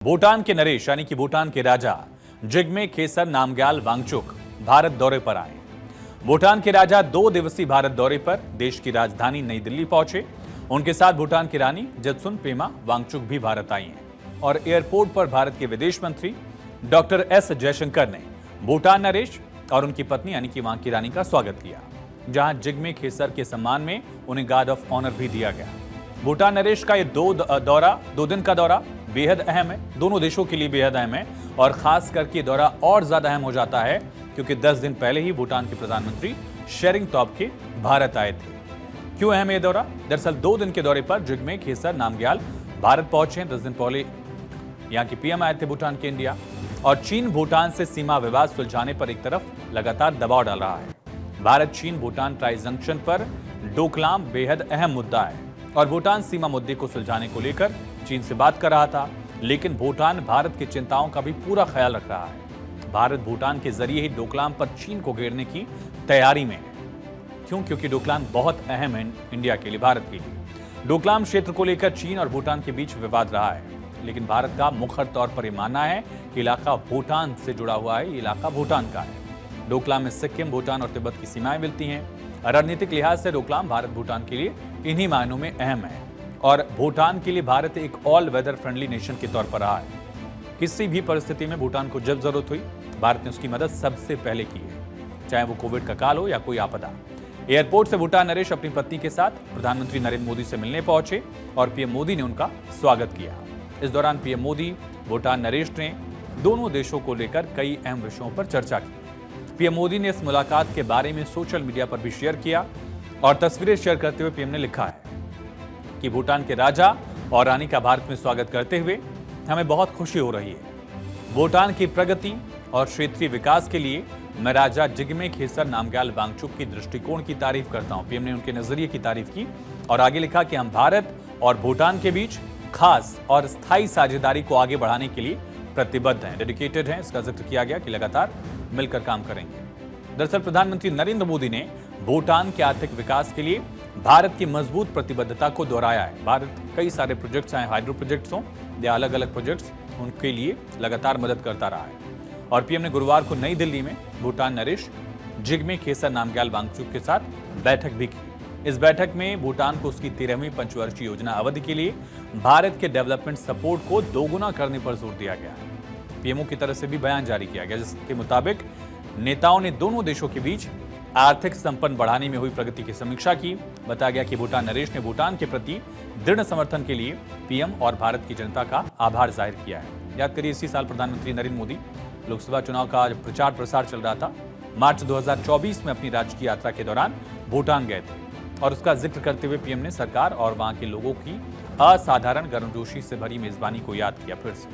भूटान के नरेश यानी कि भूटान के राजा जिग्मे खेसर नामग्याल वांगचुक भारत दौरे पर आए। भूटान के राजा 2 दिवसीय भारत दौरे पर देश की राजधानी नई दिल्ली पहुंचे। उनके साथ भूटान की रानी जत्सुन पेमा वांगचुक भी भारत आई हैं और एयरपोर्ट पर भारत के विदेश मंत्री डॉक्टर एस जयशंकर ने भूटान नरेश और उनकी पत्नी यानी कि वहां की रानी का स्वागत किया, जहां जिग्मे खेसर के सम्मान में उन्हें गार्ड ऑफ ऑनर भी दिया गया। भूटान नरेश का ये 2 दिन का दौरा बेहद अहम है, दोनों देशों के लिए बेहद अहम है और खास करके ये दौरा और ज्यादा अहम हो जाता है क्योंकि 10 दिन पहले ही भूटान के प्रधानमंत्री शेरिंग तोब्गे भारत आए थे। क्यों अहम है ये दौरा? दरअसल 2 दिन के दौरे पर जिग्मे खेसर नामग्याल भारत पहुंचे। 10 दिन पहले यहाँ की पीएम आए थे भूटान के इंडिया और चीन भूटान से सीमा विवाद सुलझाने पर एक तरफ लगातार दबाव डाल रहा है। भारत चीन भूटान ट्राई जंक्शन पर डोकलाम बेहद अहम मुद्दा है और भूटान सीमा मुद्दे को सुलझाने को लेकर चीन से बात कर रहा था, लेकिन भूटान भारत की चिंताओं का भी पूरा ख्याल रख रहा है। भारत भूटान के जरिए ही डोकलाम पर चीन को घेरने की तैयारी में है। क्यों? क्योंकि डोकलाम बहुत अहम है इंडिया के लिए, भारत के लिए। डोकलाम क्षेत्र को लेकर चीन और भूटान के बीच विवाद रहा है, लेकिन भारत का मुखर तौर पर यह मानना है कि इलाका भूटान से जुड़ा हुआ है, ये इलाका भूटान का है। डोकलाम में सिक्किम, भूटान और तिब्बत की सीमाएं मिलती हैं। रणनीतिक लिहाज से डोकलाम भारत भूटान के लिए इन्हीं मायनों में अहम है और भूटान के लिए भारत एक ऑल वेदर फ्रेंडली नेशन के तौर पर रहा है। किसी भी परिस्थिति में भूटान को जब जरूरत हुई, भारत ने उसकी मदद सबसे पहले की है, चाहे वो कोविड का काल हो या कोई आपदा। एयरपोर्ट से भूटान नरेश अपनी पत्नी के साथ प्रधानमंत्री नरेंद्र मोदी से मिलने पहुंचे और पीएम मोदी ने उनका स्वागत किया। इस दौरान पीएम मोदी, भूटान नरेश ने दोनों देशों को लेकर कई अहम विषयों पर चर्चा की। पीएम मोदी ने इस मुलाकात के बारे में सोशल मीडिया पर भी शेयर किया और तस्वीरें शेयर करते हुए पीएम ने लिखा है कि भूटान के राजा और रानी का भारत में स्वागत करते हुए हमें बहुत खुशी हो रही है। भूटान की प्रगति और क्षेत्रीय विकास के लिए मैं राजा जिग्मे खेसर नामग्याल वांगचुक की दृष्टिकोण की तारीफ करता हूं। पीएम ने उनके नजरिए की तारीफ की और आगे लिखा कि हम भारत और भूटान के बीच खास और स्थायी साझेदारी को आगे बढ़ाने के लिए प्रतिबद्ध हैं, डेडिकेटेड हैं। इसका जिक्र किया गया कि लगातार मिलकर काम करेंगे। दरअसल प्रधानमंत्री नरेंद्र मोदी ने भूटान के आर्थिक विकास के लिए भारत की मजबूत प्रतिबद्धता को दोहराया है। भारत कई सारे प्रोजेक्ट्स, चाहे हाइड्रो प्रोजेक्ट्स हों या अलग अलग प्रोजेक्ट्स, उनके लिए लगातार मदद करता रहा है। और पीएम ने गुरुवार को नई दिल्ली में भूटान नरेश जिग्मे खेसर नामग्याल वांगचुक के साथ बैठक भी की। इस बैठक में भूटान को उसकी 13वीं पंचवर्षीय योजना अवधि के लिए भारत के डेवलपमेंट सपोर्ट को दोगुना करने पर जोर दिया गया है। पीएमओ की तरफ से भी बयान जारी किया गया, जिसके मुताबिक नेताओं ने दोनों देशों के बीच आर्थिक संपन्न बढ़ाने में हुई प्रगति की समीक्षा की। बताया गया कि भूटान नरेश ने भूटान के प्रति दृढ़ समर्थन के लिए पीएम और भारत की जनता का आभार जाहिर किया है। याद करिए, इसी साल प्रधानमंत्री नरेंद्र मोदी लोकसभा चुनाव का प्रचार प्रसार चल रहा था, मार्च 2024 में अपनी राजकीय यात्रा के दौरान भूटान गए थे और उसका जिक्र करते हुए पीएम ने सरकार और वहां के लोगों की असाधारण गर्मजोशी से भरी मेजबानी को याद किया फिर से।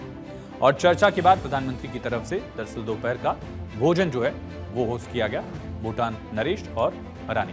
और चर्चा के बाद प्रधानमंत्री की तरफ से दरअसल दोपहर का भोजन जो है वो होस्ट किया गया भूटान नरेश और रानी।